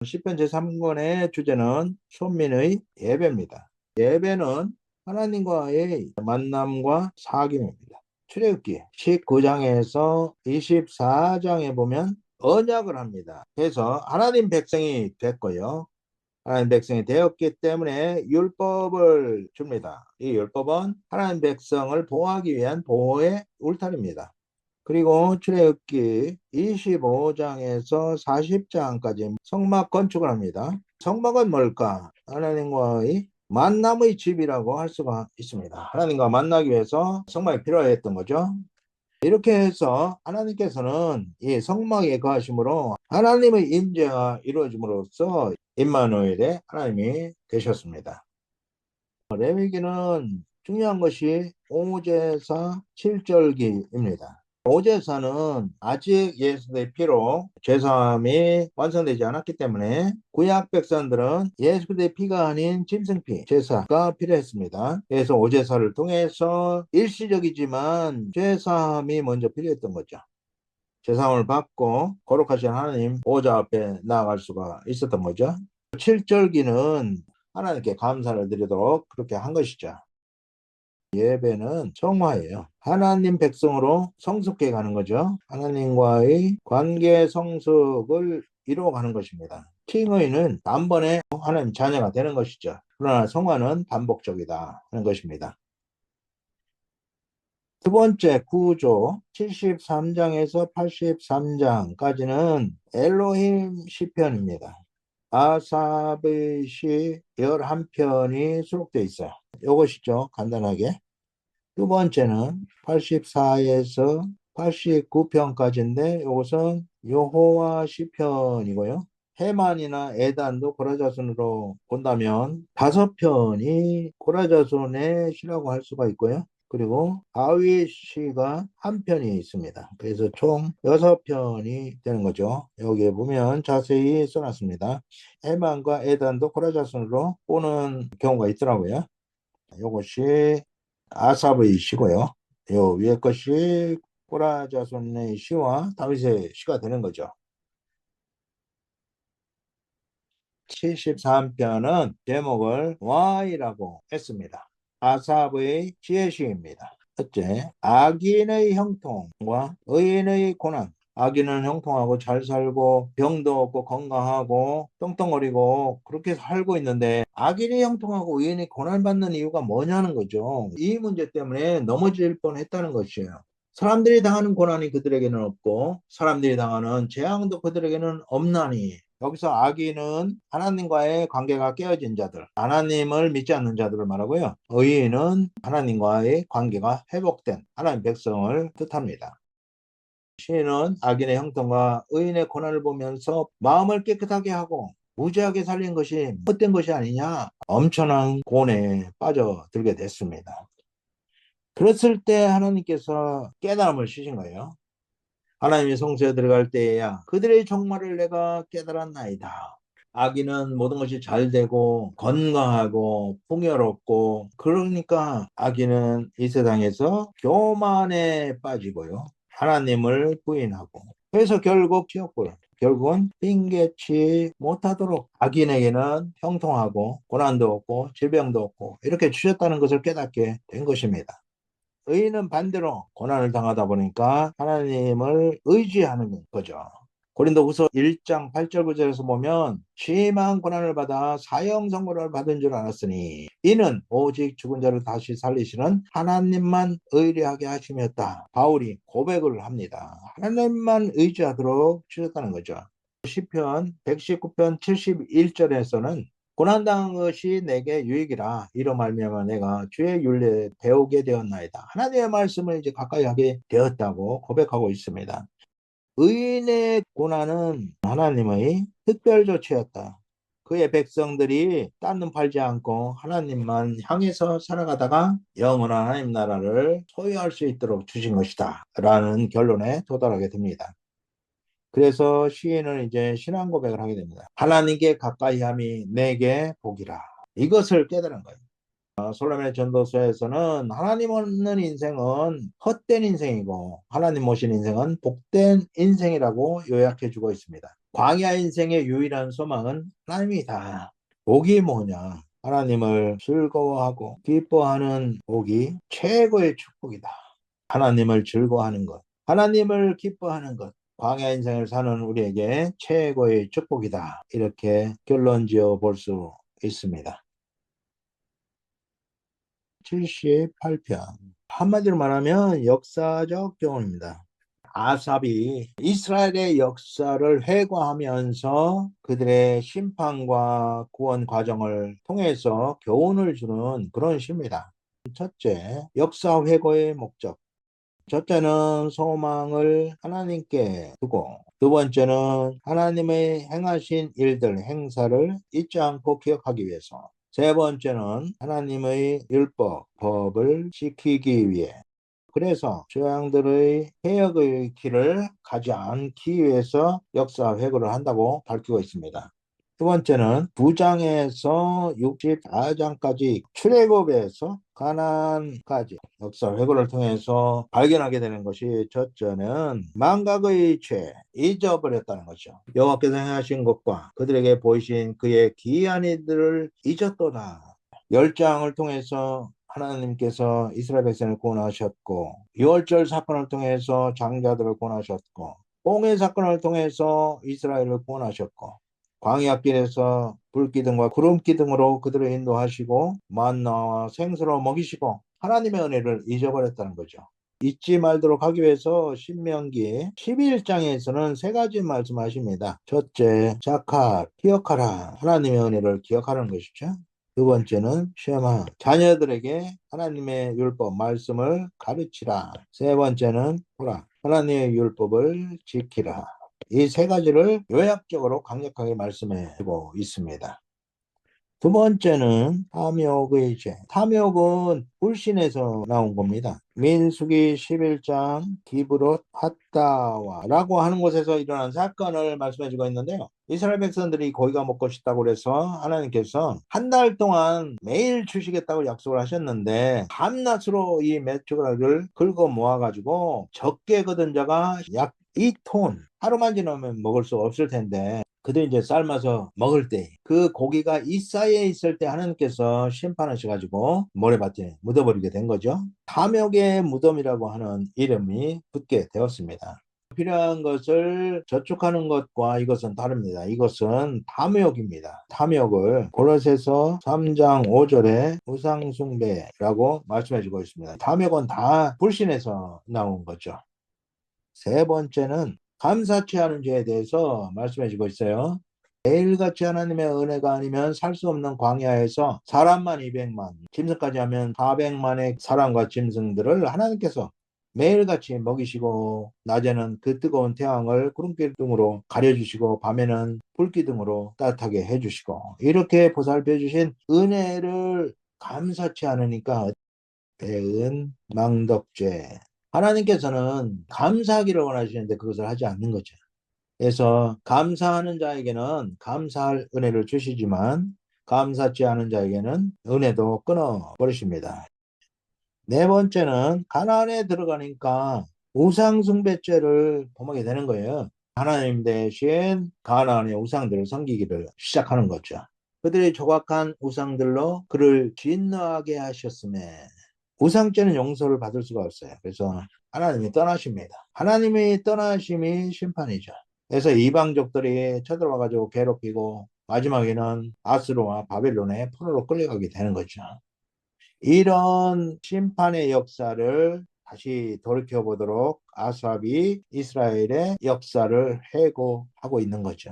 시편 제3권의 주제는 손민의 예배입니다. 예배는 하나님과의 만남과 사귐입니다. 출애굽기 19장에서 24장에 보면 언약을 합니다. 그래서 하나님 백성이 됐고요. 하나님 백성이 되었기 때문에 율법을 줍니다. 이 율법은 하나님 백성을 보호하기 위한 보호의 울타리입니다. 그리고 출애굽기 25장에서 40장까지 성막 건축을 합니다. 성막은 뭘까? 하나님과의 만남의 집이라고 할 수가 있습니다. 하나님과 만나기 위해서 성막이 필요했던 거죠. 이렇게 해서 하나님께서는 이 성막에 거하심으로 하나님의 임재가 이루어짐으로써 임마누엘의 하나님이 되셨습니다. 레위기는 중요한 것이 오제사 7절기입니다. 오제사는 아직 예수의 피로 제사함이 완성되지 않았기 때문에 구약 백성들은 예수의 피가 아닌 짐승피 제사가 필요했습니다. 그래서 오제사를 통해서 일시적이지만 제사함이 먼저 필요했던 거죠. 제사함을 받고 거룩하신 하나님 보좌 앞에 나아갈 수가 있었던 거죠. 7절기는 하나님께 감사를 드리도록 그렇게 한 것이죠. 예배는 성화예요. 하나님 백성으로 성숙해 가는 거죠. 하나님과의 관계 성숙을 이루어가는 것입니다. 칭의는 단번에 하나님 자녀가 되는 것이죠. 그러나 성화는 반복적이다 하는 것입니다. 두 번째 구조 73장에서 83장까지는 엘로힘 시편입니다. 아삽의 시 11편이 수록되어 있어요. 이것이죠. 간단하게. 두 번째는 84에서 89편까지인데 이것은 여호와 시편이고요. 해만이나 에단도 고라자손으로 본다면 5편이 고라자손의 시라고 할 수가 있고요. 그리고 아위 시가 한 편이 있습니다. 그래서 총 6편이 되는 거죠. 여기에 보면 자세히 써놨습니다. 해만과 에단도 고라자손으로 보는 경우가 있더라고요. 이것이 아삽의 시고요. 요 위에 것이 꼬라 자손의 시와 다윗의 시가 되는 거죠. 73편은 제목을 Y라고 했습니다. 아삽의 지혜시입니다. 첫째, 악인의 형통과 의인의 고난. 악인은 형통하고 잘 살고 병도 없고 건강하고 똥똥거리고 그렇게 살고 있는데 악인이 형통하고 의인이 고난받는 이유가 뭐냐는 거죠. 이 문제 때문에 넘어질 뻔했다는 것이에요. 사람들이 당하는 고난이 그들에게는 없고 사람들이 당하는 재앙도 그들에게는 없나니 여기서 악인은 하나님과의 관계가 깨어진 자들, 하나님을 믿지 않는 자들을 말하고요. 의인은 하나님과의 관계가 회복된 하나님 백성을 뜻합니다. 시인은 악인의 형통과 의인의 고난을 보면서 마음을 깨끗하게 하고 무지하게 살린 것이 헛된 것이 아니냐 엄청난 고뇌에 빠져들게 됐습니다. 그랬을 때 하나님께서 깨달음을 주신 거예요. 하나님의 성소에 들어갈 때에야 그들의 종말을 내가 깨달았나이다. 악인은 모든 것이 잘 되고 건강하고 풍요롭고 그러니까 악인은 이 세상에서 교만에 빠지고요. 하나님을 부인하고 그래서 결국 지옥불 결국은 핑계치 못하도록 악인에게는 형통하고 고난도 없고 질병도 없고 이렇게 주셨다는 것을 깨닫게 된 것입니다. 의인은 반대로 고난을 당하다 보니까 하나님을 의지하는 거죠. 고린도후서 1장 8절 9절에서 보면 심한 고난을 받아 사형 선고를 받은 줄 알았으니 이는 오직 죽은 자를 다시 살리시는 하나님만 의뢰하게 하심이었다. 바울이 고백을 합니다. 하나님만 의지하도록 주셨다는 거죠. 시편 119편 71절에서는 고난당한 것이 내게 유익이라 이로 말미암아 내가 주의 윤례 배우게 되었나이다. 하나님의 말씀을 이제 가까이 하게 되었다고 고백하고 있습니다. 의인의 고난은 하나님의 특별 조치였다. 그의 백성들이 딴 눈 팔지 않고 하나님만 향해서 살아가다가 영원한 하나님 나라를 소유할 수 있도록 주신 것이다 라는 결론에 도달하게 됩니다. 그래서 시인은 이제 신앙 고백을 하게 됩니다. 하나님께 가까이 함이 내게 복이라. 이것을 깨달은 거예요. 솔로몬의 전도서에서는 하나님 없는 인생은 헛된 인생이고 하나님 모신 인생은 복된 인생이라고 요약해 주고 있습니다. 광야 인생의 유일한 소망은 하나님이다. 복이 뭐냐? 하나님을 즐거워하고 기뻐하는 복이 최고의 축복이다. 하나님을 즐거워하는 것, 하나님을 기뻐하는 것, 광야 인생을 사는 우리에게 최고의 축복이다. 이렇게 결론 지어 볼 수 있습니다. 78편. 한마디로 말하면 역사적 교훈입니다. 아삽이 이스라엘의 역사를 회고하면서 그들의 심판과 구원 과정을 통해서 교훈을 주는 그런 시입니다. 첫째, 역사 회고의 목적. 첫째는 소망을 하나님께 두고, 두 번째는 하나님의 행하신 일들, 행사를 잊지 않고 기억하기 위해서, 세 번째는 하나님의 율법, 법을 지키기 위해, 그래서 조양들의 해역의 길을 가지 않기 위해서 역사 회고를 한다고 밝히고 있습니다. 두 번째는 9장에서 64장까지 출애굽에서 가나안까지 역사 회고를 통해서 발견하게 되는 것이, 첫째는 망각의 죄, 잊어버렸다는 것이죠. 여호와께서 행하신 것과 그들에게 보이신 그의 기이한 일들을 잊었도다. 10장을 통해서 하나님께서 이스라엘 백성을 구원하셨고, 유월절 사건을 통해서 장자들을 구원하셨고, 홍해 사건을 통해서 이스라엘을 구원하셨고, 광야길에서 불기둥과 구름기둥으로 그들을 인도하시고 만나와 생수로 먹이시고 하나님의 은혜를 잊어버렸다는 거죠. 잊지 말도록 하기 위해서 신명기 11장에서는 세 가지 말씀하십니다. 첫째, 자카, 기억하라. 하나님의 은혜를 기억하는 것이죠. 두 번째는 쉐마, 자녀들에게 하나님의 율법 말씀을 가르치라. 세 번째는 보라, 하나님의 율법을 지키라. 이 세 가지를 요약적으로 강력하게 말씀해 주고 있습니다. 두 번째는 탐욕의 죄. 탐욕은 불신에서 나온 겁니다. 민수기 11장 기브롯 핫다와라고 하는 곳에서 일어난 사건을 말씀해 주고 있는데요. 이스라엘 백성들이 고기가 먹고 싶다고 그래서 하나님께서 한 달 동안 매일 주시겠다고 약속을 하셨는데, 밤낮으로 이 메추라기를 긁어 모아가지고 적게 거둔 자가 약 2톤, 하루만 지나면 먹을 수 없을 텐데, 그들 이제 삶아서 먹을 때 그 고기가 이 사이에 있을 때 하나님께서 심판하셔가지고 모래밭에 묻어버리게 된 거죠. 탐욕의 무덤이라고 하는 이름이 붙게 되었습니다. 필요한 것을 저축하는 것과 이것은 다릅니다. 이것은 탐욕입니다. 탐욕을 골로새서 3장 5절에 우상숭배라고 말씀해주고 있습니다. 탐욕은 다 불신에서 나온 거죠. 세 번째는 감사치 않은 죄에 대해서 말씀해주고 있어요. 매일같이 하나님의 은혜가 아니면 살 수 없는 광야에서 사람만 200만, 짐승까지 하면 400만의 사람과 짐승들을 하나님께서 매일같이 먹이시고, 낮에는 그 뜨거운 태양을 구름기둥으로 가려주시고, 밤에는 불기둥으로 따뜻하게 해주시고, 이렇게 보살펴 주신 은혜를 감사치 않으니까 배은 망덕죄. 하나님께서는 감사하기를 원하시는데 그것을 하지 않는 거죠. 그래서 감사하는 자에게는 감사할 은혜를 주시지만 감사치 않은 자에게는 은혜도 끊어버리십니다. 네 번째는 가나안에 들어가니까 우상숭배죄를 범하게 되는 거예요. 하나님 대신 가나안의 우상들을 섬기기를 시작하는 거죠. 그들이 조각한 우상들로 그를 진노하게 하셨음에, 우상죄는 용서를 받을 수가 없어요. 그래서 하나님이 떠나십니다. 하나님이 떠나심이 심판이죠. 그래서 이방족들이 쳐들어와가지고 괴롭히고 마지막에는 아스로와 바벨론의 포로로 끌려가게 되는 거죠. 이런 심판의 역사를 다시 돌이켜보도록 아삽이 이스라엘의 역사를 회고하고 있는 거죠.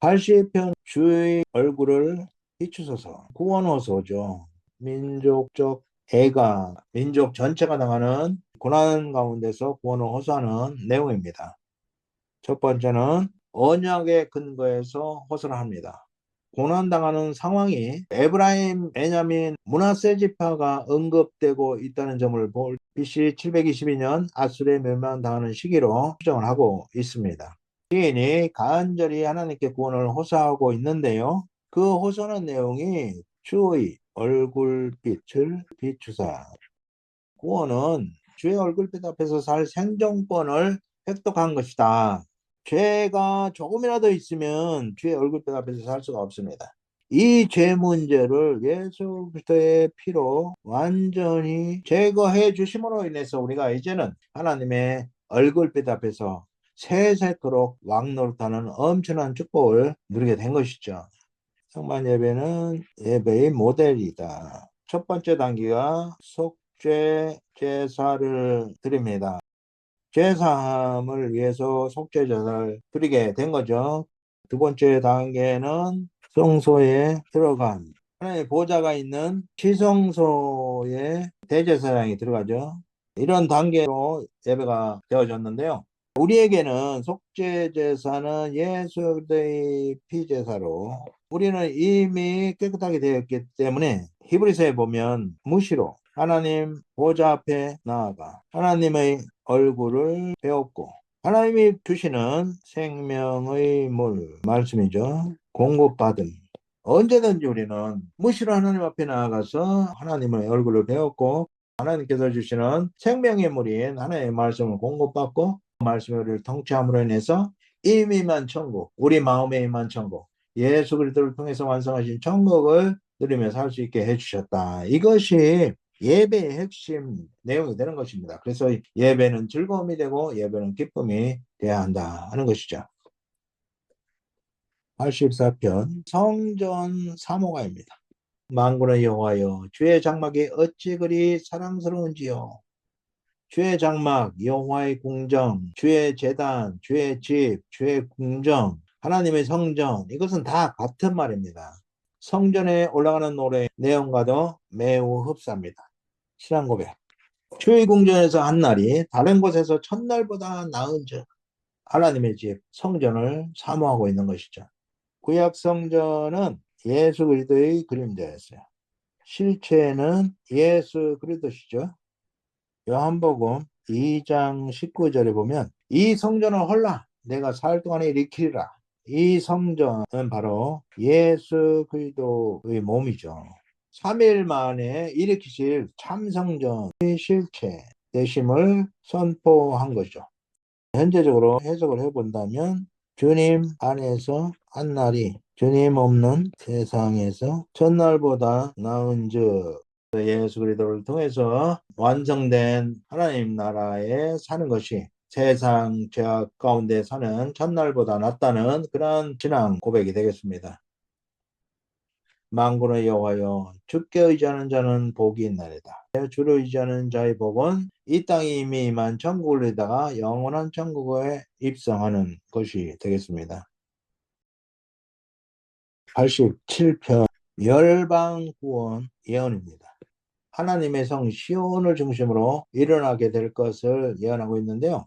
80편 주의 얼굴을 비추소서, 구원호소죠. 민족적 애가, 민족 전체가 당하는 고난 가운데서 구원을 호소하는 내용입니다. 첫 번째는 언약의 근거에서 호소를 합니다. 고난당하는 상황이 에브라임, 베냐민, 므낫세 지파가 언급되고 있다는 점을 볼 BC 722년 아수르에 멸망당하는 시기로 추정을 하고 있습니다. 시인이 간절히 하나님께 구원을 호소하고 있는데요. 그 호소하는 내용이 주의 얼굴빛을 비추사. 구원은 주의 얼굴빛 앞에서 살 생존권을 획득한 것이다. 죄가 조금이라도 있으면 주의 얼굴빛 앞에서 살 수가 없습니다. 이 죄 문제를 예수 그리스도의 피로 완전히 제거해 주심으로 인해서 우리가 이제는 하나님의 얼굴빛 앞에서 세세토록 왕노릇하는 엄청난 축복을 누리게 된 것이죠. 성만 예배는 예배의 모델이다. 첫 번째 단계가 속죄 제사를 드립니다. 죄사함을 위해서 속죄 제사를 드리게 된 거죠. 두 번째 단계는 성소에 들어간 하나님의 보좌가 있는 지성소에 대제사장이 들어가죠. 이런 단계로 예배가 되어졌는데요. 우리에게는 속죄 제사는 예수 그리스도의 피제사로 우리는 이미 깨끗하게 되었기 때문에 히브리서에 보면 무시로 하나님 보좌 앞에 나아가 하나님의 얼굴을 배웠고 하나님이 주시는 생명의 물 말씀이죠. 공급받음. 언제든지 우리는 무시로 하나님 앞에 나아가서 하나님의 얼굴을 배웠고 하나님께서 주시는 생명의 물인 하나님의 말씀을 공급받고 말씀을 통치함으로 인해서 임의만 천국, 우리 마음에 임한 천국, 예수 그리스도를 통해서 완성하신 천국을 누리며 살 수 있게 해주셨다. 이것이 예배의 핵심 내용이 되는 것입니다. 그래서 예배는 즐거움이 되고 예배는 기쁨이 되어야 한다 하는 것이죠. 84편 성전 사모가입니다. 만군의 여호와여 주의 장막이 어찌 그리 사랑스러운지요. 주의 장막, 여호와의 궁정, 주의 제단, 주의 집, 주의 궁정, 하나님의 성전, 이것은 다 같은 말입니다. 성전에 올라가는 노래 내용과도 매우 흡사합니다. 신앙 고백. 주의 궁전에서 한 날이 다른 곳에서 첫날보다 나은즉 하나님의 집, 성전을 사모하고 있는 것이죠. 구약 성전은 예수 그리스도의 그림자였어요. 실체는 예수 그리스도시죠. 요한복음 2장 19절에 보면 이 성전을 헐라 내가 사흘 동안에 일으키리라. 이 성전은 바로 예수 그리스도의 몸이죠. 3일 만에 일으키실 참성전의 실체 되심을 선포한 거죠. 현재적으로 해석을 해본다면 주님 안에서 한 날이 주님 없는 세상에서 첫날보다 나은즉 예수 그리스도를 통해서 완성된 하나님 나라에 사는 것이 세상 죄악 가운데 사는 첫날보다 낫다는 그런 신앙 고백이 되겠습니다. 만군의 여호와여 주께 의지하는 자는 복이 있나이다. 주를 의지하는 자의 복은 이 땅에 이미 임한 천국을 이다가 영원한 천국에 입성하는 것이 되겠습니다. 87편 열방 구원 예언입니다. 하나님의 성 시온을 중심으로 일어나게 될 것을 예언하고 있는데요.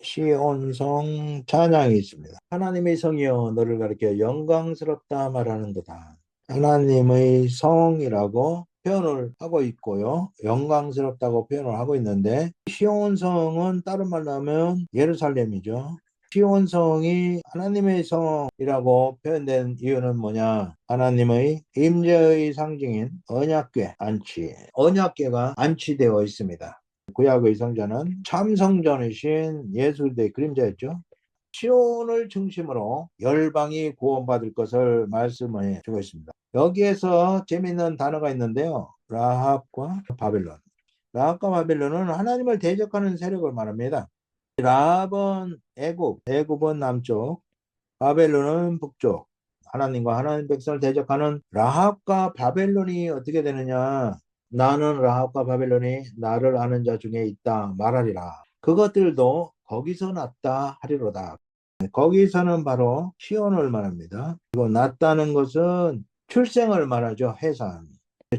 시온성 찬양이 있습니다. 하나님의 성이여 너를 가리켜 영광스럽다 말하는 거다. 하나님의 성이라고 표현을 하고 있고요. 영광스럽다고 표현을 하고 있는데 시온성은 다른 말로 하면 예루살렘이죠. 시온성이 하나님의 성이라고 표현된 이유는 뭐냐? 하나님의 임재의 상징인 언약궤 안치, 언약궤가 안치되어 있습니다. 구약의 성전은 참성전이신 예수 그리스도의 그림자였죠. 시온을 중심으로 열방이 구원받을 것을 말씀해 주고 있습니다. 여기에서 재미있는 단어가 있는데요. 라합과 바벨론. 라합과 바벨론은 하나님을 대적하는 세력을 말합니다. 라합은 애굽은 남쪽, 바벨론은 북쪽. 하나님과 하나님 백성을 대적하는 라합과 바벨론이 어떻게 되느냐? 나는 라합과 바벨론이 나를 아는 자 중에 있다 말하리라. 그것들도 거기서 났다 하리로다. 거기서는 바로 시온을 말합니다. 그리고 났다는 것은 출생을 말하죠. 해산.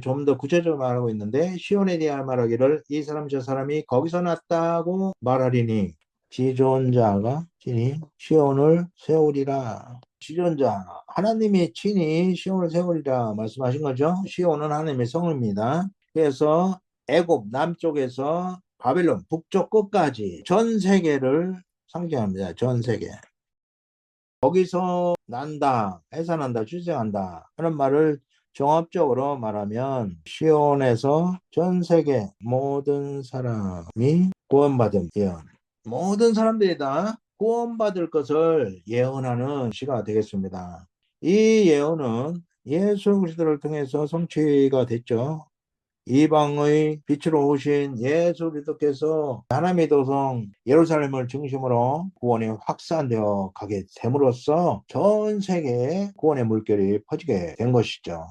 좀 더 구체적으로 말하고 있는데 시온에 대하여 말하기를 이 사람 저 사람이 거기서 났다고 말하리니 지존자가 친히 시온을 세우리라. 지존자 하나님이 친히 시온을 세우리라 말씀하신 거죠. 시온은 하나님의 성입니다. 그래서 애굽 남쪽에서 바벨론 북쪽 끝까지 전 세계를 상징합니다. 전 세계. 거기서 난다, 해산한다, 출생한다 하는 말을 종합적으로 말하면 시온에서 전 세계 모든 사람이 구원받은 예언. 모든 사람들이 다 구원받을 것을 예언하는 시가 되겠습니다. 이 예언은 예수 그리스도를 통해서 성취가 됐죠. 이방의 빛으로 오신 예수 그리스도께서 하나님의 도성 예루살렘을 중심으로 구원이 확산되어 가게 됨으로써 전 세계에 구원의 물결이 퍼지게 된 것이죠.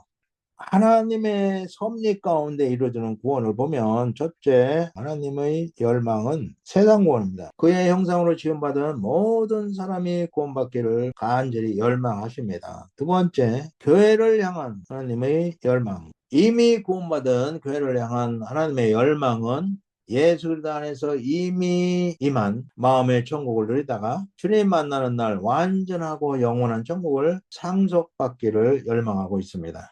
하나님의 섭리 가운데 이루어지는 구원을 보면 첫째, 하나님의 열망은 세상 구원입니다. 그의 형상으로 지음받은 모든 사람이 구원받기를 간절히 열망하십니다. 두 번째, 교회를 향한 하나님의 열망. 이미 구원받은 교회를 향한 하나님의 열망은 예수 그리스도 안에서 이미 임한 마음의 천국을 누리다가 주님 만나는 날 완전하고 영원한 천국을 상속받기를 열망하고 있습니다.